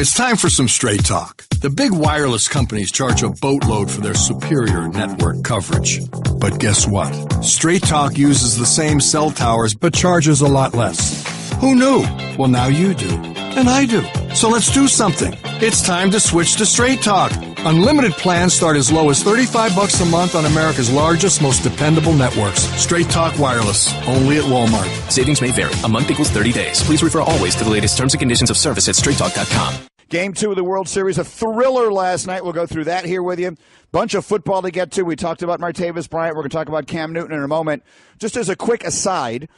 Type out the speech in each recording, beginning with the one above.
It's time for some straight talk. The big wireless companies charge a boatload for their superior network coverage. But guess what? Straight Talk uses the same cell towers but charges a lot less. Who knew? Well, now you do. And I do. So let's do something. It's time to switch to Straight Talk. Unlimited plans start as low as $35 a month on America's largest, most dependable networks. Straight Talk Wireless. Only at Walmart. Savings may vary. A month equals 30 days. Please refer always to the latest terms and conditions of service at straighttalk.com. Game 2 of the World Series, a thriller last night. We'll go through that here with you. Bunch of football to get to. We talked about Martavis Bryant. We're going to talk about Cam Newton in a moment. Just as a quick aside,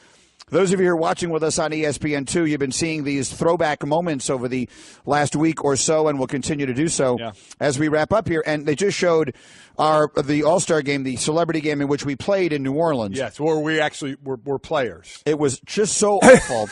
those of you who are watching with us on ESPN2, you've been seeing these throwback moments over the last week or so, and will continue to do so as we wrap up here. And they just showed the All-Star game, the celebrity game in which we played in New Orleans. Yes, where we actually were players. It was just so awful.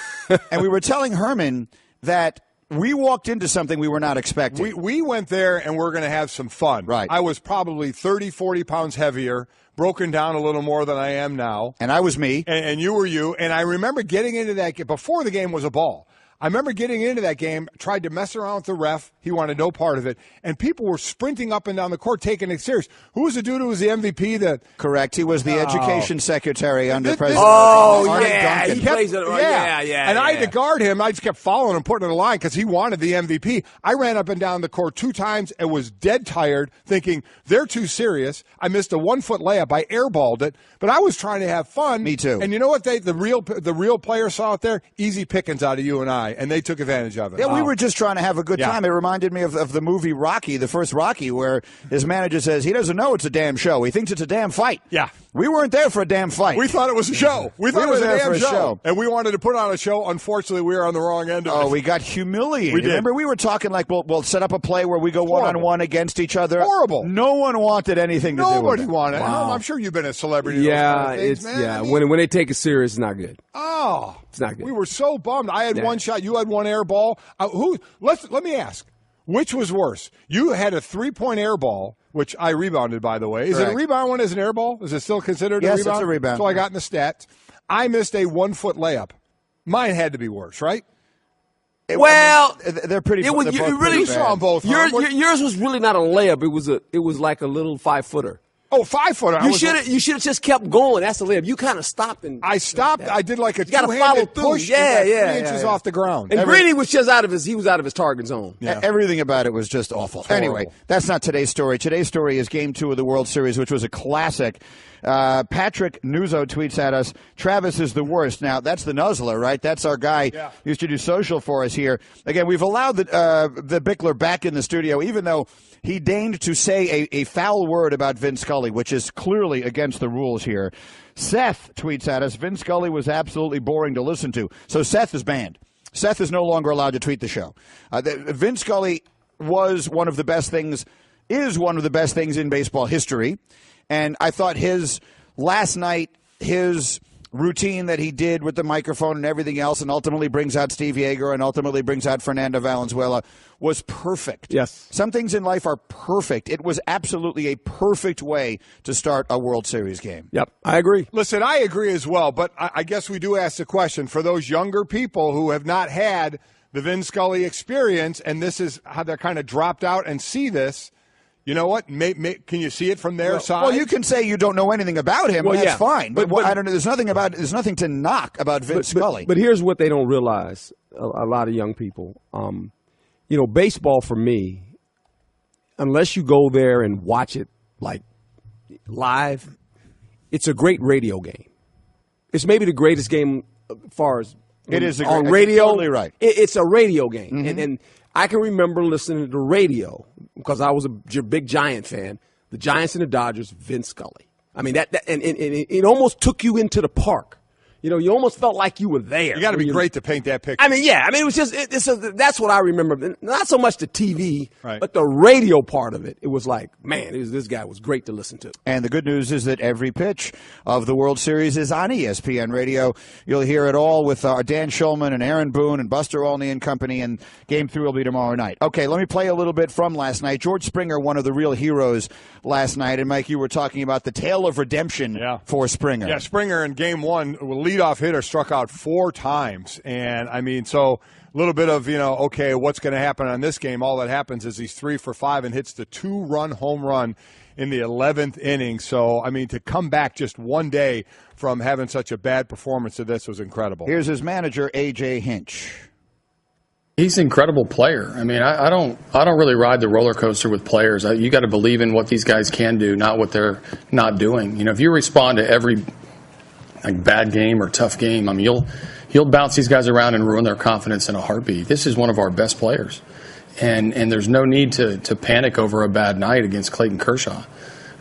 And we were telling Herman that we walked into something we were not expecting. We went there and we're going to have some fun. Right. I was probably 30, 40 pounds heavier, broken down a little more than I am now. And I was me. And you were you. And I remember getting into that game. Before the game was a ball. I remember getting into that game, tried to mess around with the ref. He wanted no part of it. And people were sprinting up and down the court, taking it serious. Who was the dude who was the MVP? Correct. He was the education secretary under President Duncan. He plays it. And I had to guard him. I just kept following him, putting it in the line because he wanted the MVP. I ran up and down the court 2 times and was dead tired, thinking they're too serious. I missed a 1-foot layup. I airballed it, but I was trying to have fun. Me too. And you know what? The real players saw it there? Easy pickings out of you and I. And they took advantage of it. Yeah, we were just trying to have a good time. It reminded me of the movie Rocky, the first Rocky, where his manager says he doesn't know it's a damn show. He thinks it's a damn fight. Yeah. We weren't there for a damn fight. We thought it was a show. We thought it was a damn show. And we wanted to put on a show. Unfortunately, we were on the wrong end of it. Oh, we got humiliated. We did. Remember, we were talking like we'll set up a play where we go one-on-one against each other. Horrible. No one wanted anything to do with it. Nobody wanted. Wow. I'm sure you've been a celebrity. Yeah, things, man. I mean, when they take it serious, it's not good. Oh, it's not good. We were so bummed. I had one shot. You had one air ball. Let me ask. Which was worse? You had a 3-point air ball, which I rebounded, by the way. Is it a rebound when it's an air ball? Is it still considered a rebound? Yes, it's a rebound. So I got in the stats. I missed a 1-foot layup. Mine had to be worse, right? They're pretty. It was they're you both really pretty saw them both. Yours was really not a layup. It was like a little 5-footer. Oh, 5-footer. You should have just kept going. That's the layup. You kind of stopped and I stopped. I did like a two-handed push. Yeah, 3 inches off the ground. And Greeny was just out of his target zone. Yeah. Everything about it was just awful. Anyway, that's not today's story. Today's story is Game 2 of the World Series, which was a classic. Patrick Nuzzo tweets at us, Travis is the worst. Now, that's the nuzzler, right? That's our guy who used to do social for us here. Again, we've allowed the Bickler back in the studio, even though he deigned to say a foul word about Vin Scully, which is clearly against the rules here. Seth tweets at us, Vin Scully was absolutely boring to listen to. So Seth is banned. Seth is no longer allowed to tweet the show. Vin Scully is one of the best things in baseball history. And I thought his last night, his routine that he did with the microphone and everything else, and ultimately brings out Steve Yeager and ultimately brings out Fernando Valenzuela, was perfect. Yes. Some things in life are perfect. It was absolutely a perfect way to start a World Series game. Yep, I agree. Listen, I agree as well, but I guess we do ask the question for those younger people who have not had the Vin Scully experience, and this is how they're kind of dropped out and see this. You know what? Can you see it from their side? Well, you can say you don't know anything about him. Well, that's fine. But I don't know. There's nothing to knock about Vince Scully. But here's what they don't realize: a lot of young people. Baseball for me, unless you go there and watch it like live, it's a great radio game. It's maybe the greatest game as far as it is on radio. Totally right. It's a radio game, Mm-hmm. and I can remember listening to the radio because I was a big Giant fan. The Giants and the Dodgers, Vin Scully. I mean, and it almost took you into the park. You almost felt like you were there. You got to be great to paint that picture. I mean, it was just that's what I remember. Not so much the TV, right, but the radio part of it. It was like, man, this guy was great to listen to. And the good news is that every pitch of the World Series is on ESPN Radio. You'll hear it all with Dan Shulman and Aaron Boone and Buster Olney and company, and Game 3 will be tomorrow night. Okay, let me play a little bit from last night. George Springer, one of the real heroes last night. And, Mike, you were talking about the tale of redemption for Springer. Yeah, Springer in Game 1 will leadoff hitter struck out 4 times. And, I mean, so a little bit of, okay, what's going to happen on this game? All that happens is he's 3 for 5 and hits the 2-run home run in the 11th inning. So, I mean, to come back just one day from having such a bad performance to this was incredible. Here's his manager, A.J. Hinch. He's an incredible player. I mean, I don't really ride the roller coaster with players. You got to believe in what these guys can do, not what they're not doing. If you respond to every bad game or tough game, I mean, you'll bounce these guys around and ruin their confidence in a heartbeat. This is one of our best players, and there's no need to panic over a bad night against Clayton Kershaw.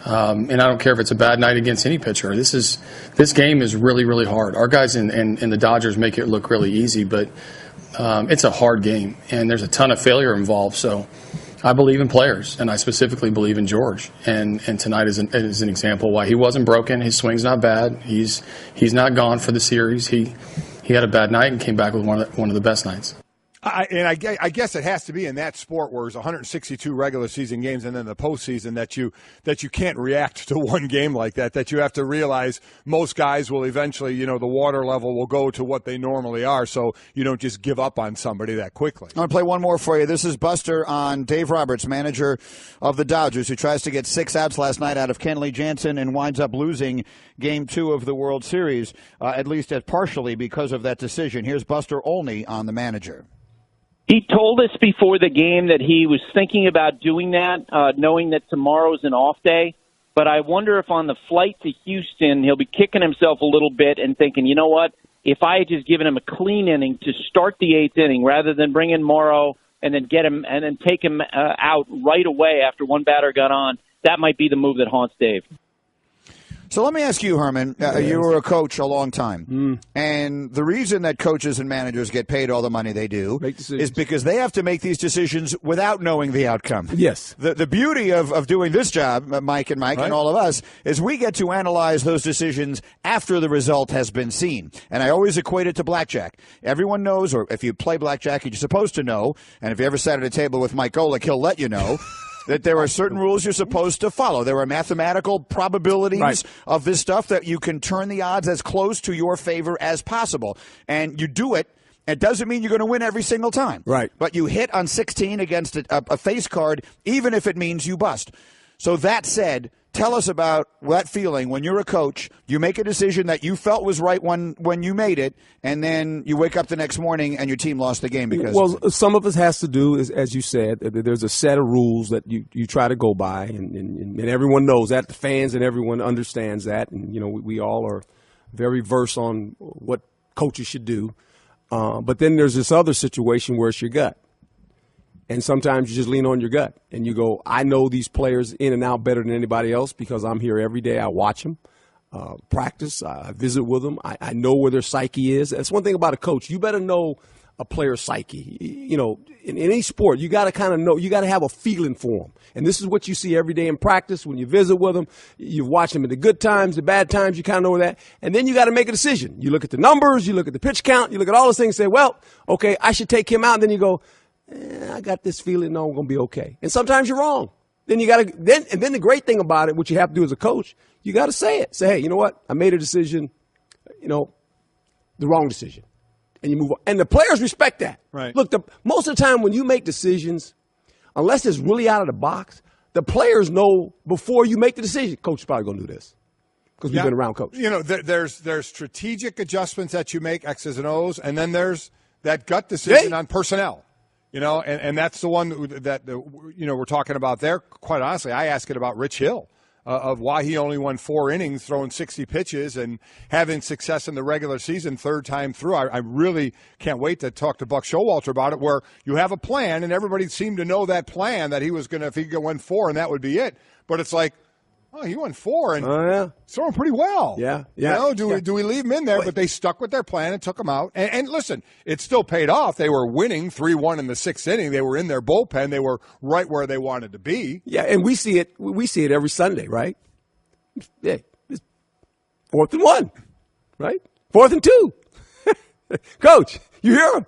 And I don't care if it's a bad night against any pitcher. This game is really, really hard. Our guys in the Dodgers make it look really easy, but it's a hard game, and there's a ton of failure involved. So I believe in players, and I specifically believe in George. And tonight is an example why he wasn't broken. His swing's not bad. He's not gone for the series. He had a bad night and came back with one of the best nights. I guess it has to be in that sport where there's 162 regular season games and then the postseason that you can't react to one game like that you have to realize most guys will eventually, the water level will go to what they normally are, so you don't just give up on somebody that quickly. I'm going to play one more for you. This is Buster on Dave Roberts, manager of the Dodgers, who tries to get 6 outs last night out of Kenley Jansen and winds up losing Game 2 of the World Series, at least partially because of that decision. Here's Buster Olney on the manager. He told us before the game that he was thinking about doing that, knowing that tomorrow's an off day. But I wonder if on the flight to Houston, he'll be kicking himself a little bit and thinking, you know what, if I had just given him a clean inning to start the 8th inning rather than bring in Morrow and then get him and then take him out right away after one batter got on, that might be the move that haunts Dave. So let me ask you, Herman, you were a coach a long time, and the reason that coaches and managers get paid all the money they do is because they have to make these decisions without knowing the outcome. Yes. The beauty of doing this job, Mike and all of us, is we get to analyze those decisions after the result has been seen. And I always equate it to blackjack. Everyone knows, or if you play blackjack, you're supposed to know, and if you ever sat at a table with Mike Golic, he'll let you know, that there are certain rules you're supposed to follow. There are mathematical probabilities of this stuff that you can turn the odds as close to your favor as possible. And you do it. It doesn't mean you're going to win every single time. Right. But you hit on 16 against a face card, even if it means you bust. So that said, tell us about that feeling when you're a coach, you make a decision that you felt was right when you made it, and then you wake up the next morning and your team lost the game because some of it has to do, as you said, there's a set of rules that you try to go by, and everyone knows that, the fans and everyone understands that, and we all are very versed on what coaches should do. But then there's this other situation where it's your gut. And sometimes you just lean on your gut and you go, I know these players in and out better than anybody else because I'm here every day. I watch them, practice, I visit with them. I know where their psyche is. That's one thing about a coach. You better know a player's psyche. In any sport, you got to kind of know, you got to have a feeling for them. And this is what you see every day in practice when you visit with them. You watch them in the good times, the bad times, you kind of know that. And then you got to make a decision. You look at the numbers, you look at the pitch count, you look at all those things and say, well, okay, I should take him out. And then you go, I got this feeling, no, I'm going to be okay. And sometimes you're wrong. Then you got to, then the great thing about it, what you have to do as a coach, you got to say it. Say, hey, you know what? I made a decision, the wrong decision. And you move on. And the players respect that. Right. Look, most of the time when you make decisions, unless it's really out of the box, the players know before you make the decision, coach is probably going to do this. Because we've been around coach. There's strategic adjustments that you make, X's and O's, and then there's that gut decision on personnel. And that's the one that we're talking about there. Quite honestly, I ask it about Rich Hill, of why he only won 4 innings, throwing 60 pitches and having success in the regular season third time through. I really can't wait to talk to Buck Showalter about it, where you have a plan, and everybody seemed to know that plan, that he was going to, if he could win 4, and that would be it. But it's like, oh, he won 4 and throwing pretty well. Yeah. Do we leave him in there? But they stuck with their plan and took him out. And listen, it still paid off. They were winning 3-1 in the 6th inning. They were in their bullpen. They were right where they wanted to be. Yeah, and we see it. We see it every Sunday, right? Yeah, 4th and 1, right? 4th and 2. Coach, you hear him?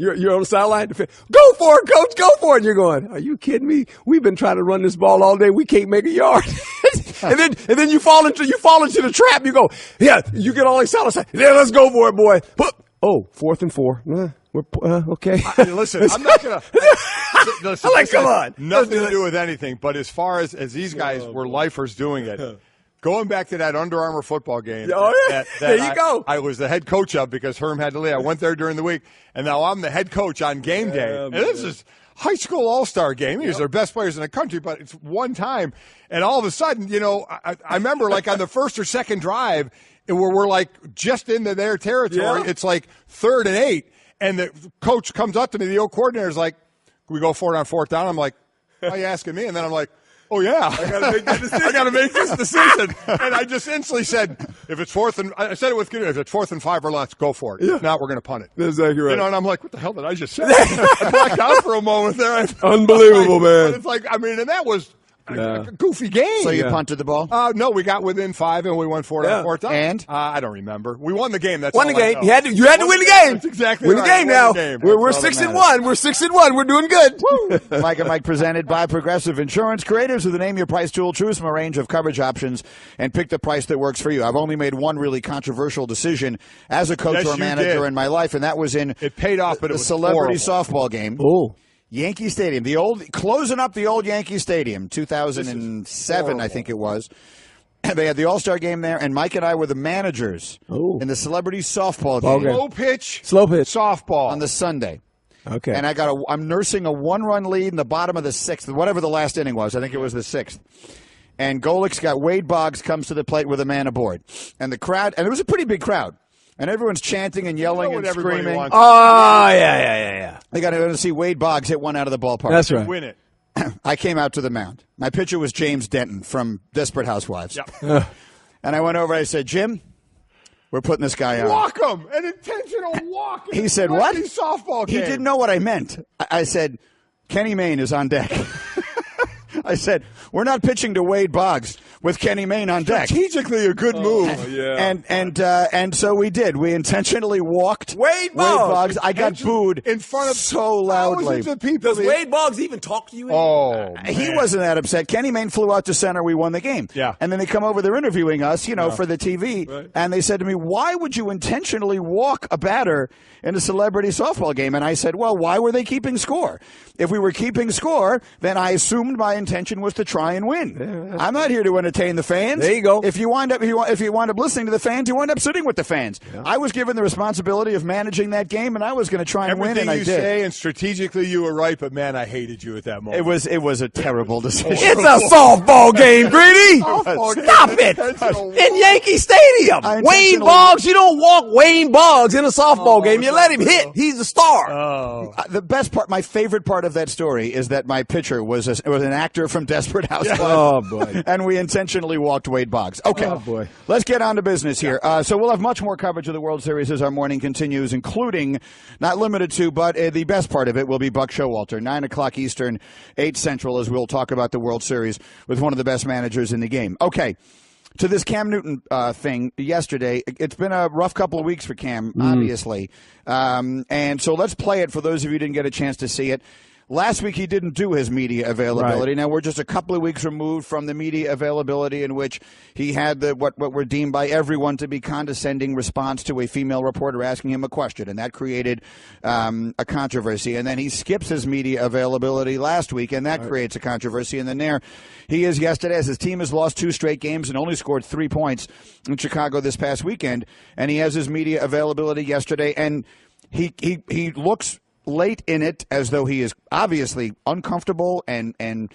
You're on the sideline. Go for it, Coach. Go for it. And you're going, are you kidding me? We've been trying to run this ball all day. We can't make a yard. and then you fall into the trap. You go, yeah, you get all excited. Yeah, let's go for it, boy. Oh, 4th and 4. Okay. Listen, I'm not going to. Listen, come on. Nothing to do with anything. But as far as these guys were lifers doing it, going back to that Under Armour football game. Oh, yeah. There you go. I was the head coach of because Herm had to leave. I went there during the week, and now I'm the head coach on game day. And this is high school all-star game. These are best players in the country, but it's one time. And all of a sudden, I remember like on the first or second drive, where we're like just into their territory. Yeah. It's like 3rd and 8. And the coach comes up to me, the old coordinator's like, can we go for it on 4th down? I'm like, why are you asking me? And then I'm like, oh, yeah. I got to make this decision. And I just instantly said, if it's 4th and – I said it with – if it's 4th and 5 or less, go for it. Yeah. If not, we're going to punt it. That's exactly right. And I'm like, what the hell did I just say? I blacked out for a moment there. Unbelievable, man. But it's like, and that was – a goofy game. So you punted the ball? No, we got within 5 and we went for it on 4th down. And? I don't remember. We won the game. That's won all the game. I know. You had to win the game. That's exactly win right. the game now. We're 6-1. We're 6-1. We're doing good. Mike and Mike presented by Progressive Insurance. Creatives with the Name Your Price tool. Choose from a range of coverage options and pick the price that works for you. I've only made one really controversial decision as a coach or manager in my life, and that was in it paid off, but it was celebrity horrible. softball game. Oh. Yankee Stadium, closing up the old Yankee Stadium, 2007, I think it was. They had the All-Star game there, and Mike and I were the managers in the celebrity softball game. Slow pitch softball on the Sunday. Okay. And I'm nursing a 1-run lead in the bottom of the 6th, whatever the last inning was. I think it was the 6th. And Golic's got Wade Boggs comes to the plate with a man aboard. And the crowd, and it was a pretty big crowd. And everyone's chanting and yelling and screaming. Oh, yeah. They got to see Wade Boggs hit one out of the ballpark. That's right. Win it. I came out to the mound. My pitcher was James Denton from Desperate Housewives. Yep. And I went over and I said, Jim, we're putting this guy on. Walk him. An intentional walk. He said, what? Softball game. He didn't know what I meant. I said, Kenny Mayne is on deck. I said, we're not pitching to Wade Boggs with Kenny Mayne on deck. Strategically a good move. And so we did. We intentionally walked Wade Boggs. I got booed in front of so loudly. Of people. Does Wade Boggs even talk to you? He wasn't that upset. Kenny Mayne flew out to center. We won the game. Yeah. And then they come over. They're interviewing us, for the TV. Right. And they said to me, why would you intentionally walk a batter in a celebrity softball game? And I said, well, why were they keeping score? If we were keeping score, then I assumed my intention was to try and win. Yeah, I'm not here to entertain the fans. There you go. If you wind up listening to the fans, you wind up sitting with the fans. Yeah. I was given the responsibility of managing that game, and I was going to try and win, and I did. Everything you say, and strategically you were right, but man, I hated you at that moment. It was a terrible decision. It's a softball game, Greeny. Stop it! In Yankee Stadium, Wayne Boggs. You don't walk Wayne Boggs in a softball game. You let him hit. He's a star. The best part, my favorite part of that story is that my pitcher was an actor from Desperate Housewives. Oh, boy. And we intentionally walked Wade Boggs. Okay. Oh, boy. Let's get on to business here. So we'll have much more coverage of the World Series as our morning continues, including, not limited to, but the best part of it will be Buck Showalter, 9 o'clock Eastern, 8 Central, as we'll talk about the World Series with one of the best managers in the game. Okay. To this Cam Newton thing yesterday, it's been a rough couple of weeks for Cam, obviously. And so let's play it for those of you who didn't get a chance to see it. Last week he didn't do his media availability. Right. Now we're just a couple of weeks removed from the media availability in which he had what were deemed by everyone to be condescending response to a female reporter asking him a question, and that created a controversy. And then he skips his media availability last week, and that creates a controversy. And then there he is yesterday as his team has lost 2 straight games and only scored 3 points in Chicago this past weekend. And he has his media availability yesterday, and he looks late in it as though he is obviously uncomfortable and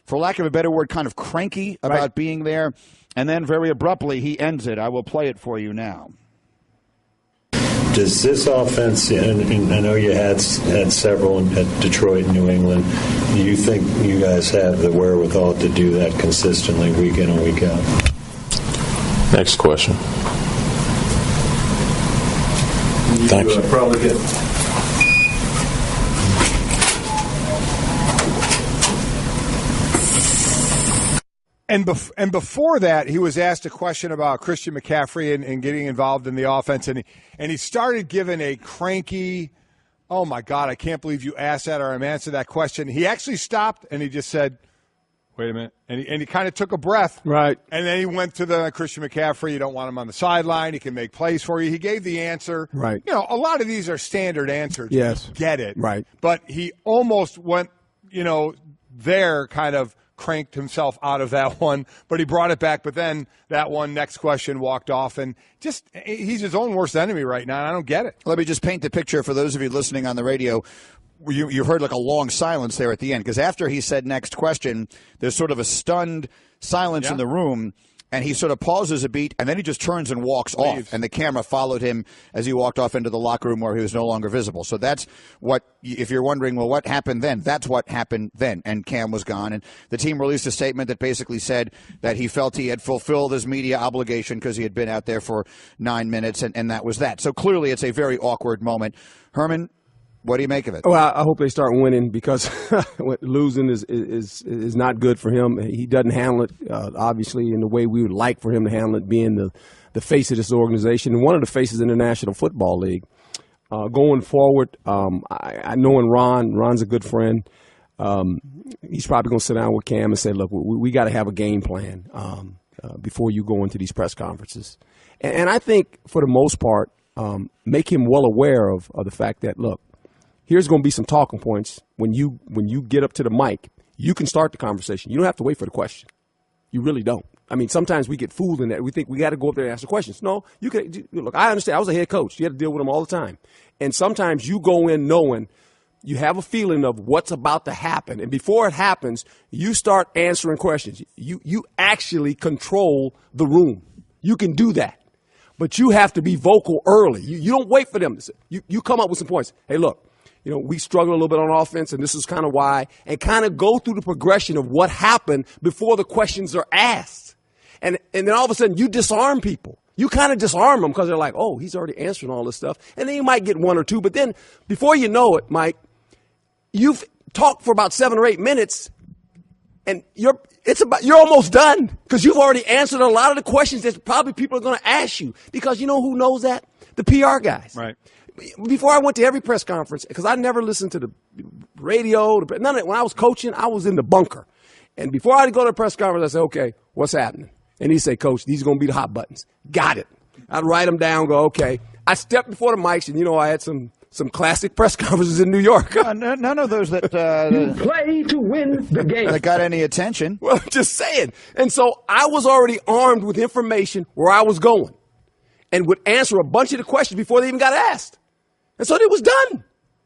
for lack of a better word, kind of cranky about being there. And then very abruptly he ends it. I will play it for you now. Does this offense, and I know you had several at Detroit and New England, do you think you guys have the wherewithal to do that consistently week in and week out? Next question. Thanks. Probably get. And before that, he was asked a question about Christian McCaffrey and getting involved in the offense, and he started giving a cranky, oh, my God, I can't believe you asked that or I'm answering that question. He actually stopped, and he just said, wait a minute. And he kind of took a breath. Right. And then he went to the Christian McCaffrey. You don't want him on the sideline. He can make plays for you. He gave the answer. Right. You know, a lot of these are standard answers. Yes. You get it. Right. But he almost went, there kind of cranked himself out of that one, but he brought it back. But then that one next question walked off, and just he's his own worst enemy right now. And I don't get it. Let me just paint the picture for those of you listening on the radio. You heard like a long silence there at the end, because after he said next question, there's sort of a stunned silence in the room, and he sort of pauses a beat, and then he just turns and walks off, and the camera followed him as he walked off into the locker room where he was no longer visible. So that's what, if you're wondering, well, what happened then? That's what happened then, and Cam was gone. And the team released a statement that basically said that he felt he had fulfilled his media obligation because he had been out there for 9 minutes, and that was that. So clearly it's a very awkward moment. Herman, what do you make of it? Well, I hope they start winning, because losing is not good for him. He doesn't handle it, obviously, in the way we would like for him to handle it, being the face of this organization and one of the faces in the National Football League. Going forward, I know Ron's a good friend. He's probably going to sit down with Cam and say, look, we got to have a game plan before you go into these press conferences. And I think, for the most part, make him well aware of the fact that, look, here's going to be some talking points. When you get up to the mic, you can start the conversation. You don't have to wait for the question. You really don't. I mean, sometimes we get fooled in that. We think we got to go up there and ask the questions. No, you can. Look, I understand. I was a head coach. You had to deal with them all the time. And sometimes you go in knowing you have a feeling of what's about to happen. And before it happens, you start answering questions. You actually control the room. You can do that. But you have to be vocal early. You don't wait for them to say. You come up with some points. Hey, look. We struggle a little bit on offense, and this is kind of why, and kind of go through the progression of what happened before the questions are asked. And then all of a sudden, you disarm people. You kind of disarm them because they're like, oh, he's already answering all this stuff. And then you might get one or two. But then before you know it, Mike, you've talked for about 7 or 8 minutes, and you're almost done because you've already answered a lot of the questions that probably people are going to ask you. Because you know who knows that? The PR guys. Right. Before I went to every press conference, because I never listened to the radio, none of it. When I was coaching, I was in the bunker. And before I'd go to a press conference, I said, okay, what's happening? And he'd say, Coach, these are going to be the hot buttons. Got it. I'd write them down, go, okay. I stepped before the mics, and, I had some classic press conferences in New York. None of those that you play to win the game. That got any attention. Well, just saying. And so I was already armed with information where I was going and would answer a bunch of the questions before they even got asked. And so it was done.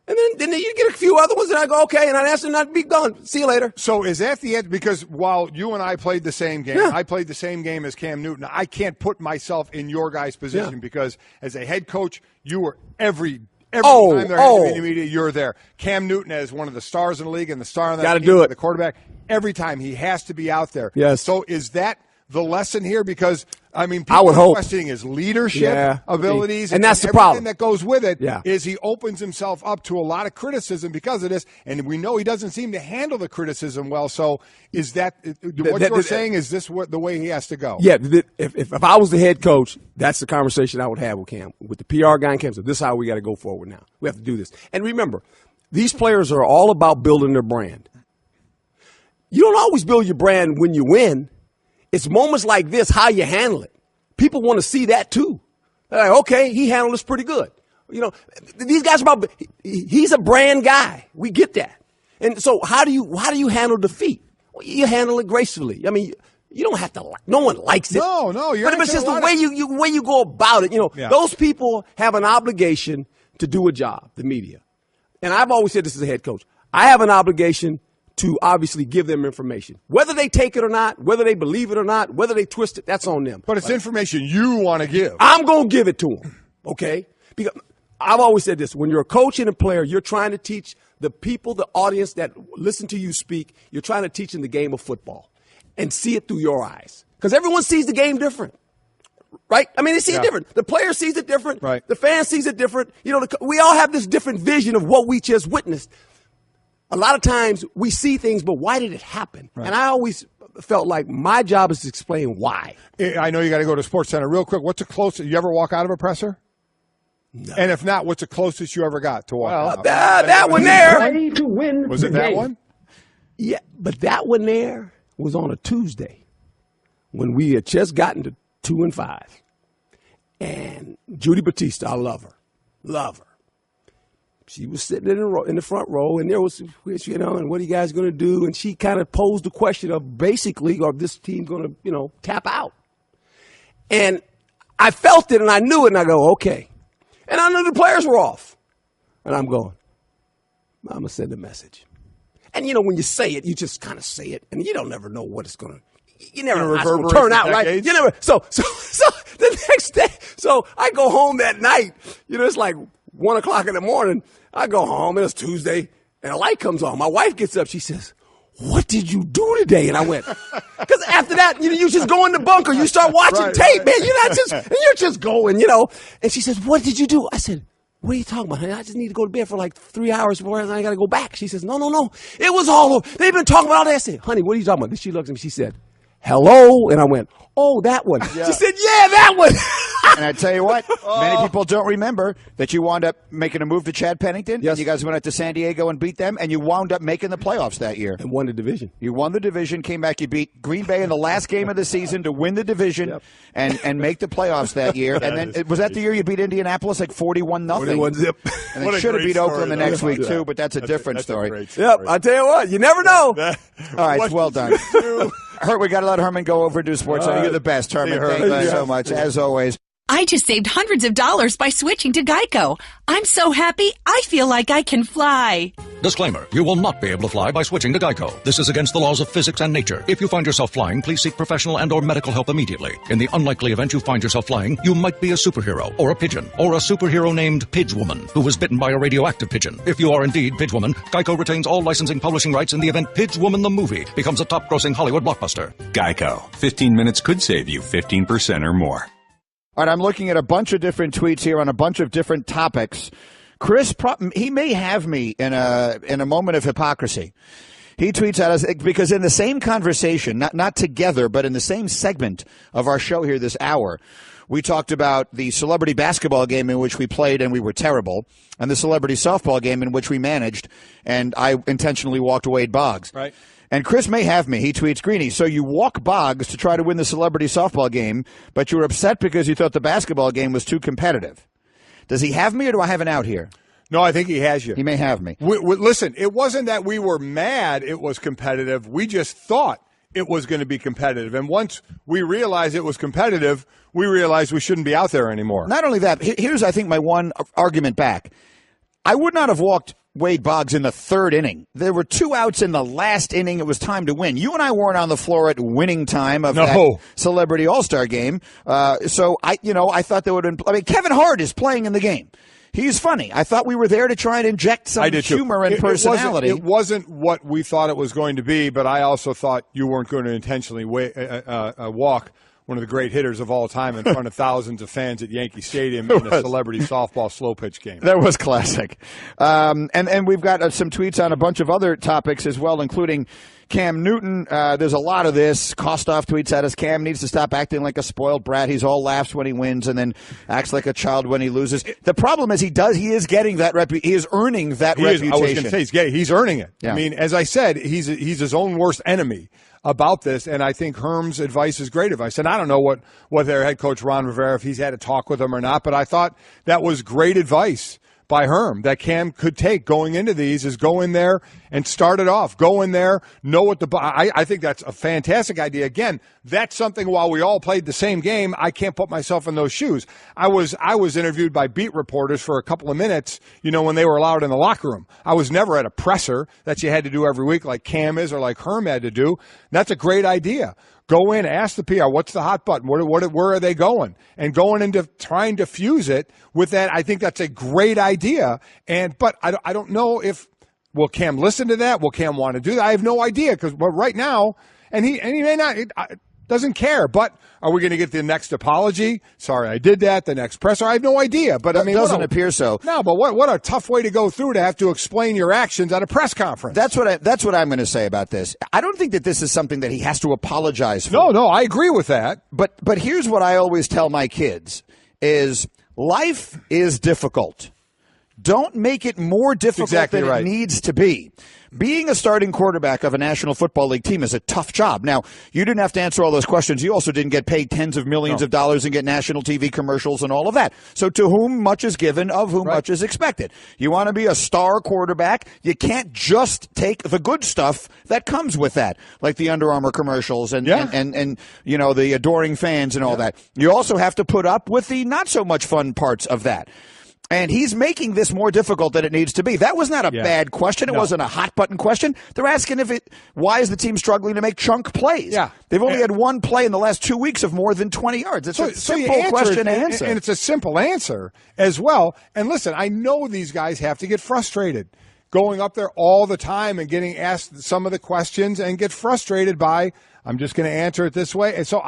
And then you get a few other ones, and I go, okay, and I'd answer, and I'd be done. See you later. So is that the end? Because while you and I played the same game, I played the same game as Cam Newton. I can't put myself in your guys' position because as a head coach, you were every time there had to be in the media, you're there. Cam Newton as one of the stars in the league and the star on that team, the quarterback, every time he has to be out there. Yes. So is that the lesson here? Because I mean, people are questioning his leadership abilities, and that's the everything problem that goes with it. Is he opens himself up to a lot of criticism because of this, and we know he doesn't seem to handle the criticism well. So, is that what you're saying? Is this the way he has to go? Yeah. If I was the head coach, that's the conversation I would have with Cam, with the PR guy in Cam. So this is how we got to go forward now. We have to do this. And remember, these players are all about building their brand. You don't always build your brand when you win. It's moments like this, how you handle it. People want to see that too. They're like, okay, he handled this pretty good. These guys are about. He's a brand guy. We get that. And so, how do you handle defeat? Well, you handle it gracefully. I mean, you don't have to. No one likes it. No, you're. But it's just the way you go about it. Those people have an obligation to do a job. The media, and I've always said this as a head coach. I have an obligation to obviously give them information. Whether they take it or not, whether they believe it or not, whether they twist it, that's on them. But it's information you want to give. I'm going to give it to them, okay? Because I've always said this. When you're a coach and a player, you're trying to teach the people, the audience that listen to you speak, you're trying to teach them the game of football and see it through your eyes. Because everyone sees the game different. Right? I mean, they see it different. The player sees it different. Right. The fan sees it different. We all have this different vision of what we just witnessed. A lot of times we see things, but why did it happen? Right. And I always felt like my job is to explain why. I know you got to go to Sports Center real quick. What's the closest? You ever walk out of a presser? No. And if not, what's the closest you ever got to walk out? That one there. Ready to win was it that one? Yeah, but that one there was on a Tuesday when we had just gotten to 2-5. And Judy Batista, I love her. She was sitting in the front row, and there was, and what are you guys going to do? And she kind of posed the question of basically, are this team going to, tap out? And I felt it, and I knew it, and I go, okay. And I knew the players were off. And I'm going, I'm going to send a message. And, when you say it, you just kind of say it, and you don't never know what it's going to, you never know how it's going to turn out, right? You never, so the next day, so I go home that night, it's like 1 o'clock in the morning. I go home, and it's Tuesday, and a light comes on. My wife gets up. She says, what did you do today? And I went, because after that, you just go in the bunker. You start watching tape, man. You're just going, And she says, what did you do? I said, what are you talking about, honey? I just need to go to bed for like 3 hours before I got to go back. She says, no. It was all over. They've been talking about all that. I said, honey, what are you talking about? Then she looks at me. She said, hello? And I went, oh, that one. Yeah. She said, yeah, that one. And I tell you what, many people don't remember that you wound up making a move to Chad Pennington. Yes. And you guys went out to San Diego and beat them, and you wound up making the playoffs that year. And won the division. You won the division, came back, you beat Green Bay in the last game of the season to win the division and make the playoffs that year. And then, was that the year you beat Indianapolis like 41-0? 41-0. And they should have beat Oakland the next week, too, but that's a different story. Yep, I tell you what, you never know. All right, well done. Hurt, we got to let Herman go over to do sports. You're the best, Herman. Thank you so much, as always. I just saved hundreds of dollars by switching to Geico. I'm so happy, I feel like I can fly. Disclaimer, you will not be able to fly by switching to Geico. This is against the laws of physics and nature. If you find yourself flying, please seek professional and or medical help immediately. In the unlikely event you find yourself flying, you might be a superhero, or a pigeon, or a superhero named Pidgewoman, who was bitten by a radioactive pigeon. If you are indeed Pidgewoman, Geico retains all licensing publishing rights in the event Pidgewoman the movie becomes a top-grossing Hollywood blockbuster. Geico. 15 minutes could save you 15% or more. All right, I'm looking at a bunch of different tweets here on a bunch of different topics. Chris, he may have me in a moment of hypocrisy. He tweets at us because in the same conversation, not together, but in the same segment of our show here this hour, we talked about the celebrity basketball game in which we played and we were terrible, and the celebrity softball game in which we managed, and I intentionally walked Wade Boggs. Right. And Chris may have me. He tweets, Greeny, so you walk Boggs to try to win the celebrity softball game, but you were upset because you thought the basketball game was too competitive. Does he have me, or do I have an out here? No, I think he has you. He may have me. Listen, it wasn't that we were mad it was competitive. We just thought it was going to be competitive. And once we realized it was competitive, we realized we shouldn't be out there anymore. Not only that, here's, I think, my one argument back. I would not have walked Wade Boggs in the third inning. There were 2 outs in the last inning. It was time to win. You and I weren't on the floor at winning time of that Celebrity All-Star game. So I thought there would have been. I mean, Kevin Hart is playing in the game. He's funny. I thought we were there to try and inject some humor and personality. It wasn't what we thought it was going to be, but I also thought you weren't going to intentionally walk one of the great hitters of all time in front of thousands of fans at Yankee Stadium in a celebrity softball slow pitch game. That was classic. And we've got some tweets on a bunch of other topics as well, including Cam Newton. There's a lot of this. Kostoff tweets at us, Cam needs to stop acting like a spoiled brat. He's all laughs when he wins and then acts like a child when he loses. The problem is he is getting that he is earning that reputation. I was going to say, he's earning it. Yeah. I mean, as I said, he's his own worst enemy about this, and I think Herm's advice is great advice. And I don't know what their head coach, Ron Rivera, if he's had a talk with him or not, but I thought that was great advice by Herm that Cam could take going into these is go in there and start it off. Go in there, know what I think that's a fantastic idea. Again, that's something while we all played the same game, I can't put myself in those shoes. I was interviewed by beat reporters for a couple of minutes, when they were allowed in the locker room. I was never at a presser that you had to do every week like Cam is or like Herm had to do. That's a great idea. Go in, ask the PR, what's the hot button? Where are they going? And going into trying to fuse it with that, I think that's a great idea. But I don't know will Cam listen to that? Will Cam want to do that? I have no idea because right now, and he may not, doesn't care. But are we going to get the next apology? Sorry, I did that. The next presser? I have no idea. But it doesn't appear so. No, but what a tough way to go through to have to explain your actions at a press conference. That's what I'm going to say about this. I don't think that this is something that he has to apologize for. No, I agree with that. But here's what I always tell my kids is life is difficult. don't make it more difficult than it needs to be. Being a starting quarterback of a National Football League team is a tough job. Now, you didn't have to answer all those questions. You also didn't get paid tens of millions of dollars and get national TV commercials and all of that. So to whom much is given, of whom much is expected. You want to be a star quarterback, you can't just take the good stuff that comes with that, like the Under Armour commercials and you know, the adoring fans and all that. You also have to put up with the not so much fun parts of that. And he's making this more difficult than it needs to be. That was not a bad question. It wasn't a hot-button question. They're asking why is the team struggling to make chunk plays? Yeah. They've only had one play in the last 2 weeks of more than 20 yards. It's a simple question to answer. And it's a simple answer as well. And listen, I know these guys have to get frustrated going up there all the time and getting asked some of the questions and get frustrated by, I'm just going to answer it this way. And so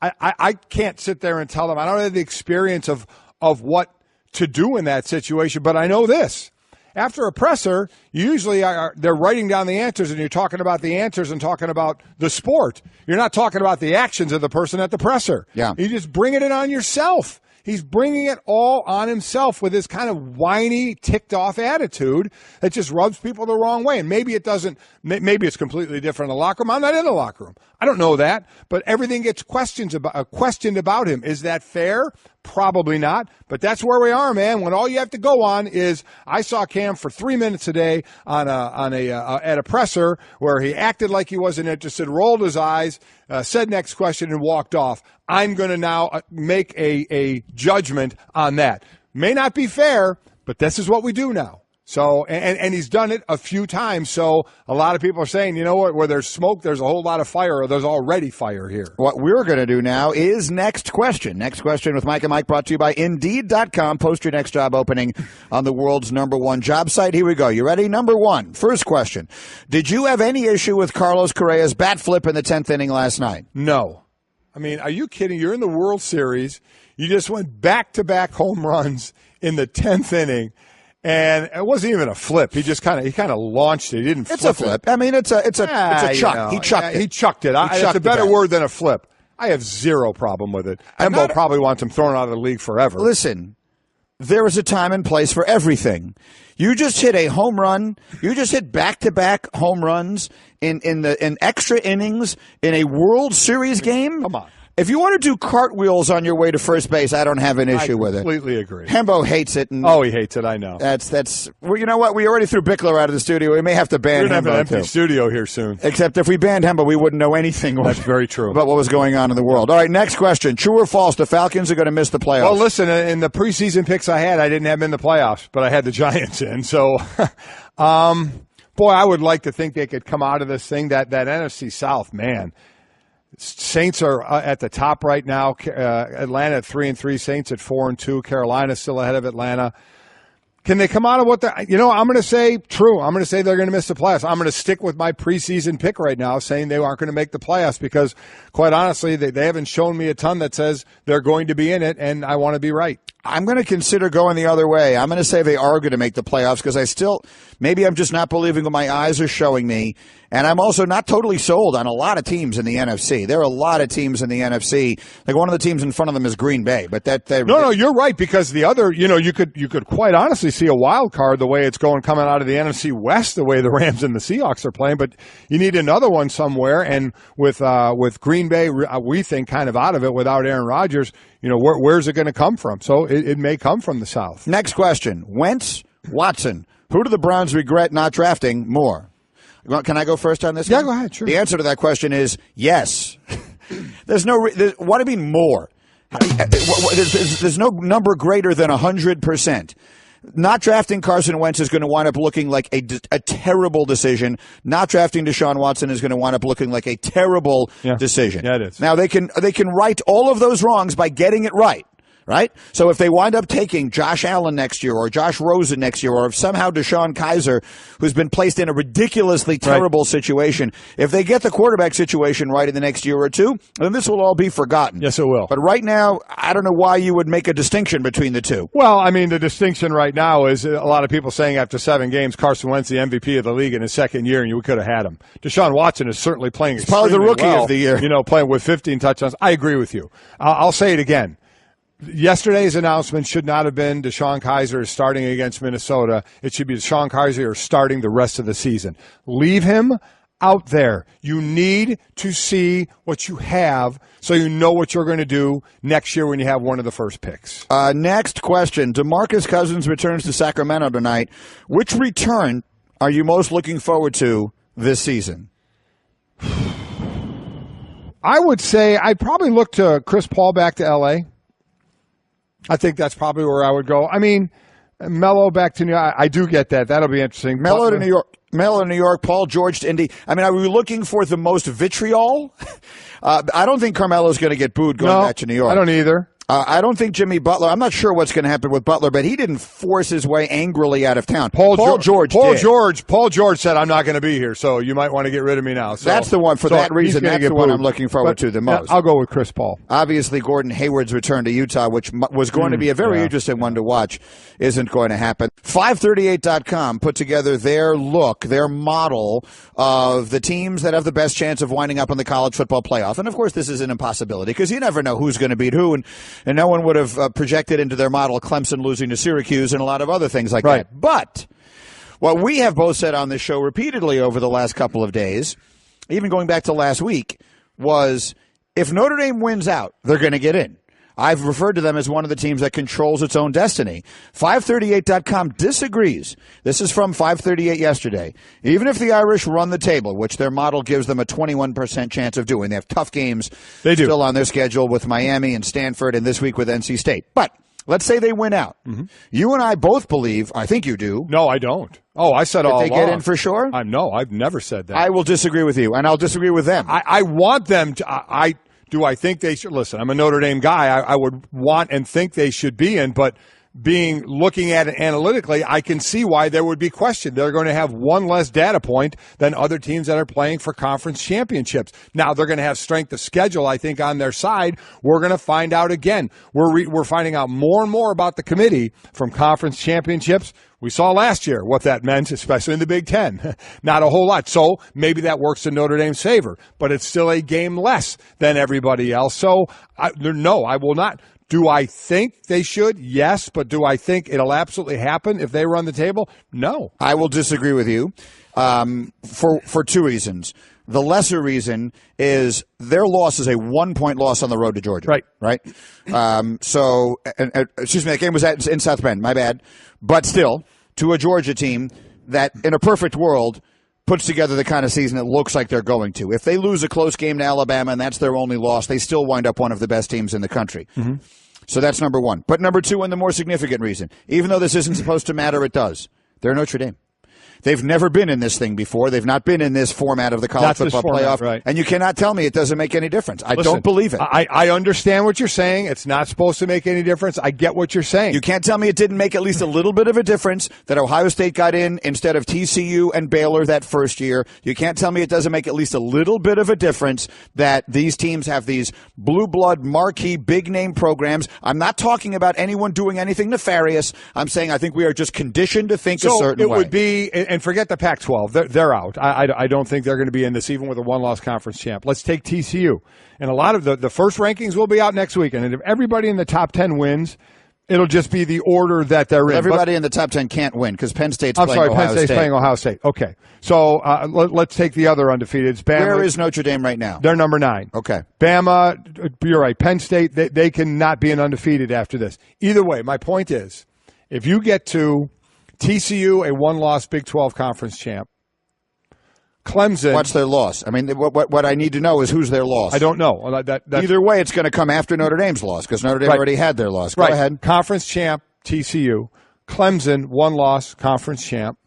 I can't sit there and tell them. I don't have the experience of what to do in that situation, but I know this. After a presser, usually they're writing down the answers, and you're talking about the answers and talking about the sport. You're not talking about the actions of the person at the presser. Yeah. You just bring it in on yourself. He's bringing it all on himself with this kind of whiny, ticked-off attitude that just rubs people the wrong way. And maybe it doesn't. Maybe it's completely different in the locker room. I'm not in the locker room. I don't know that. But everything gets questioned about him. Is that fair? Probably not. But that's where we are, man. When all you have to go on is, I saw Cam for 3 minutes a day at a presser where he acted like he wasn't interested, rolled his eyes, said next question, and walked off. I'm going to now make a judgment on that. May not be fair, but this is what we do now. So, and he's done it a few times. So a lot of people are saying, you know what, where there's smoke, there's a whole lot of fire, or there's already fire here. What we're going to do now is next question. Next question with Mike and Mike, brought to you by Indeed.com. Post your next job opening on the world's #1 job site. Here we go. You ready? Number one. First question. Did you have any issue with Carlos Correa's bat flip in the 10th inning last night? No. I mean, are you kidding? You're in the World Series. You just went back-to-back home runs in the 10th inning. And it wasn't even a flip. He just kind of launched it. He didn't flip it. It's a flip. I mean, it's a chuck. You know, he chucked it. He chucked it. It's a better word than a flip. I have zero problem with it. Hembo probably wants him thrown out of the league forever. Listen, there is a time and place for everything. You just hit a home run. You just hit back-to-back home runs in extra innings in a World Series game. Come on. If you want to do cartwheels on your way to first base, I don't have an issue with it. I completely agree. Hembo hates it. And he hates it. I know. That's. Well, you know what? We already threw Bickler out of the studio. We may have to ban Hembo. We're going to have an empty studio here soon. Except if we banned Hembo, we wouldn't know anything. That's very true. About what was going on in the world. All right, next question. True or false? The Falcons are going to miss the playoffs. Well, listen, in the preseason picks I had, I didn't have them in the playoffs, but I had the Giants in. So, boy, I would like to think they could come out of this thing. That NFC South, man. Saints are at the top right now. Atlanta at 3-3. Saints at 4-2. Carolina still ahead of Atlanta. Can they come out of what I'm going to say true. I'm going to say they're going to miss the playoffs. I'm going to stick with my preseason pick right now, saying they aren't going to make the playoffs because, quite honestly, they haven't shown me a ton that says they're going to be in it, and I want to be right. I'm going to consider going the other way. I'm going to say they are going to make the playoffs because maybe I'm just not believing what my eyes are showing me. And I'm also not totally sold on a lot of teams in the NFC. There are a lot of teams in the NFC. Like one of the teams in front of them is Green Bay, but No, you're right because the other, you could quite honestly see a wild card the way it's going coming out of the NFC West, the way the Rams and the Seahawks are playing. But you need another one somewhere. And with Green Bay, we think kind of out of it without Aaron Rodgers. Where's it going to come from? So it may come from the South. Next question: Wentz, Watson. Who do the Browns regret not drafting more? Can I go first on this? Yeah, go ahead. Sure. The answer to that question is yes. There's no. What do you mean more? There's no number greater than 100%. Not drafting Carson Wentz is going to wind up looking like a terrible decision. Not drafting Deshaun Watson is going to wind up looking like a terrible decision. Yeah, it is. Now they can right all of those wrongs by getting it right. Right? So if they wind up taking Josh Allen next year or Josh Rosen next year or if somehow Deshaun Kaiser, who's been placed in a ridiculously terrible situation, if they get the quarterback situation right in the next year or two, then this will all be forgotten. Yes, it will. But right now, I don't know why you would make a distinction between the two. Well, I mean, the distinction right now is a lot of people saying after 7 games, Carson Wentz the MVP of the league in his second year, and you could have had him. Deshaun Watson is certainly playing He's probably the rookie of the year. Playing with 15 touchdowns. I agree with you. I'll say it again. Yesterday's announcement should not have been Deshaun Kaiser is starting against Minnesota. It should be Deshaun Kaiser is starting the rest of the season. Leave him out there. You need to see what you have so you know what you're going to do next year when you have one of the first picks. Next question. DeMarcus Cousins returns to Sacramento tonight. Which return are you most looking forward to this season? I would say I'd probably look to Chris Paul back to L.A. I think that's probably where I would go. I mean, Melo back to New York. I do get that. That'll be interesting. Melo to New York. Melo in New York, Paul George to Indy. I mean, are we looking for the most vitriol? I don't think Carmelo's going to get booed going back to New York. I don't either. I don't think Jimmy Butler, I'm not sure what's going to happen with Butler, but he didn't force his way angrily out of town. Paul George said, I'm not going to be here, so you might want to get rid of me now. So, that's the one. For that reason, that's the one I'm looking forward to the most. I'll go with Chris Paul. Obviously, Gordon Hayward's return to Utah, which was going to be a very interesting one to watch, isn't going to happen. 538.com put together their model of the teams that have the best chance of winding up in the college football playoff. And, of course, this is an impossibility because you never know who's going to beat who, and no one would have projected into their model Clemson losing to Syracuse and a lot of other things like that. But what we have both said on this show repeatedly over the last couple of days, even going back to last week, was if Notre Dame wins out, they're going to get in. I've referred to them as one of the teams that controls its own destiny. 538.com disagrees. This is from 538 yesterday. Even if the Irish run the table, which their model gives them a 21% chance of doing, they have tough games still on their schedule with Miami and Stanford and this week with NC State. But let's say they win out. Mm-hmm. You and I both believe, I think you do. No, I don't. Oh, I said all along. Did they get in for sure? No, I've never said that. I will disagree with you, and I'll disagree with them. I want them to do I think they should? Listen, I'm a Notre Dame guy. I would want and think they should be in, but looking at it analytically, I can see why there would be question. They're going to have one less data point than other teams that are playing for conference championships. Now, they're going to have strength of schedule, I think, on their side. We're going to find out again. We're finding out more and more about the committee from conference championships. We saw last year what that meant, especially in the Big Ten. Not a whole lot. So maybe that works in Notre Dame's favor, but it's still a game less than everybody else. So, no, I will not. Do I think they should? Yes. But do I think it'll absolutely happen if they run the table? No. I will disagree with you for two reasons. The lesser reason is their loss is a 1-point loss on the road to Georgia. Right. Excuse me, that game was in South Bend. My bad. But still, to a Georgia team that, in a perfect world, puts together the kind of season it looks like they're going to. If they lose a close game to Alabama and that's their only loss, they still wind up one of the best teams in the country. Mm-hmm. So that's number one. But number two, and the more significant reason, even though this isn't supposed to matter, it does. They're Notre Dame. They've never been in this thing before. They've not been in this format of the college football playoff. Right. And you cannot tell me it doesn't make any difference. I don't believe it. I understand what you're saying. It's not supposed to make any difference. I get what you're saying. You can't tell me it didn't make at least a little bit of a difference that Ohio State got in instead of TCU and Baylor that first year. You can't tell me it doesn't make at least a little bit of a difference that these teams have these blue blood, marquee, big-name programs. I'm not talking about anyone doing anything nefarious. I'm saying I think we are just conditioned to think a certain way. So it would be, and forget the Pac-12. They're out. I don't think they're going to be in this even with a one-loss conference champ. Let's take TCU. And a lot of the first rankings will be out next week. And if everybody in the top 10 wins, it'll just be the order that they're in. Everybody in the top 10 can't win because Penn State's playing Ohio State. Penn State's playing Ohio State. Okay. So let's take the other undefeated. It's Bama. Where is Notre Dame right now? They're number 9. Okay. Bama, you're right. Penn State, they cannot be an undefeated after this. Either way, my point is, if you get to TCU, a one-loss Big 12 conference champ, Clemson. What's their loss? I mean, what I need to know is who's their loss. I don't know. Either way, it's going to come after Notre Dame's loss because Notre Dame already had their loss. Go ahead. Conference champ, TCU. Clemson, one-loss conference champ.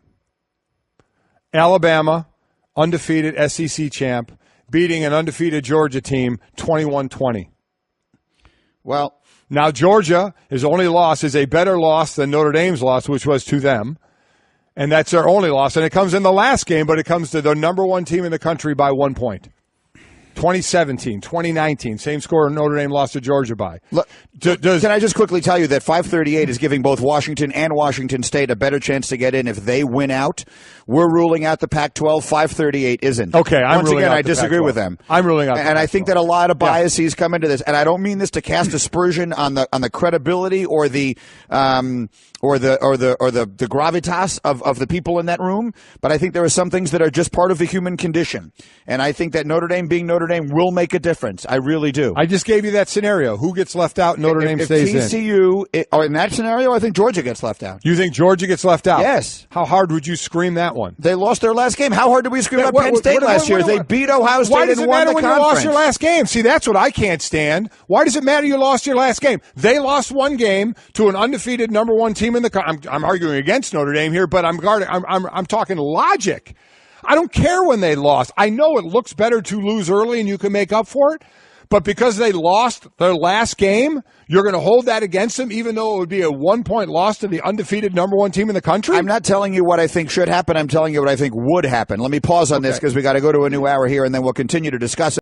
Alabama, undefeated SEC champ, beating an undefeated Georgia team 21-20. Well, now Georgia, his only loss is a better loss than Notre Dame's loss, which was to them. And that's their only loss. And it comes in the last game, but it comes to the number one team in the country by 1 point. 2017, 2019, same score Notre Dame lost to Georgia by. Look, can I just quickly tell you that 538 is giving both Washington and Washington State a better chance to get in if they win out. We're ruling out the Pac-12. 538 isn't. Okay, Once again, I disagree with them. I'm ruling out. And I think that a lot of biases come into this. And I don't mean this to cast aspersion on the credibility or the gravitas of the people in that room, but I think there are some things that are just part of the human condition. And I think that Notre Dame being Notre Dame will make a difference. I really do. I just gave you that scenario. Who gets left out? Notre Dame stays in. TCU, in that scenario, I think Georgia gets left out. You think Georgia gets left out? Yes. How hard would you scream that one? They lost their last game. How hard did we scream about Penn State last year? They beat Ohio State and won the conference. Why does it matter when you lost your last game? See, that's what I can't stand. Why does it matter you lost your last game? They lost one game to an undefeated number one team in the country. I'm arguing against Notre Dame here, but I'm talking logic. I don't care when they lost. I know it looks better to lose early and you can make up for it, but because they lost their last game, you're going to hold that against them even though it would be a 1-point loss to the undefeated number one team in the country? I'm not telling you what I think should happen. I'm telling you what I think would happen. Let me pause on this because we got to go to a new hour here and then we'll continue to discuss it.